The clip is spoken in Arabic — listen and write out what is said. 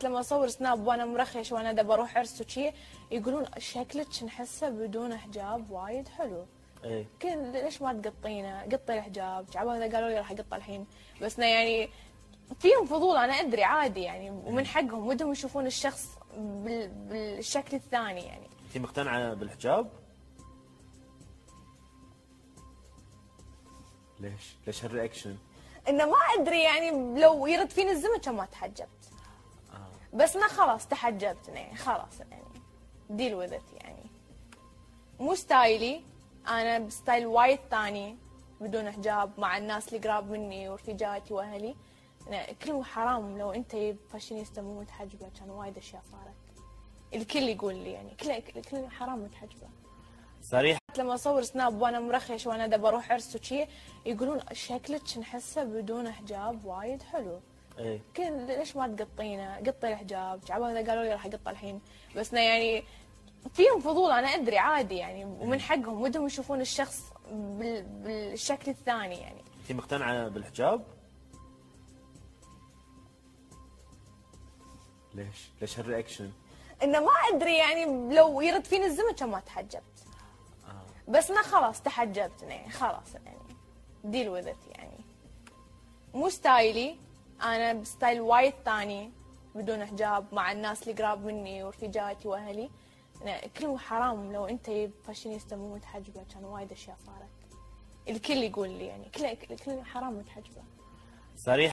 لما اصور سناب وانا مرخش وانا دا بروح عرس وشي يقولون شكلك نحسه بدون حجاب وايد حلو. ايه كل ليش ما تقطينه؟ قطي الحجاب، عبالهم اذا قالوا لي راح اقطه الحين، بس انه يعني فيهم فضول انا ادري عادي يعني، ومن حقهم ودهم يشوفون الشخص بالشكل الثاني يعني. انت مقتنعه بالحجاب؟ ليش هالرياكشن؟ انه ما ادري يعني لو يرد فيني الزمن كان ما تحجبت. بس انا خلاص تحجبت يعني خلاص يعني ديل وذ ات يعني. مو ستايلي، انا بستايل وايد ثاني بدون حجاب مع الناس اللي قراب مني ورفيجاتي واهلي. يعني كلهم حرام لو انت فاشينيستا مو متحجبه، كان وايد اشياء صارت. الكل يقول لي يعني كل حرام متحجبه. صريح. لما اصور سناب وانا مرخش وانا دا بروح عرس وشي يقولون شكلك نحسه بدون حجاب وايد حلو. ايه كل ليش ما تقطينه؟ قطي الحجاب، عبالهم اذا قالوا لي راح اقطه الحين، بس انه يعني فيهم فضول انا ادري عادي يعني، ومن حقهم ودهم يشوفون الشخص بالشكل الثاني يعني. انت مقتنعه بالحجاب؟ ليش هالرياكشن؟ انه ما ادري يعني لو يرد فيني الزمن كان ما تحجبت. بس انا خلاص تحجبت يعني خلاص يعني ديل وذ ات يعني. مو ستايلي، انا بستايل وايد ثاني بدون حجاب مع الناس اللي قراب مني ورفيجاتي واهلي. يعني كلهم حرام لو انت فاشينيستا مو متحجبه، كان وايد اشياء صارت. الكل يقول لي يعني كل حرام متحجبه. صريح.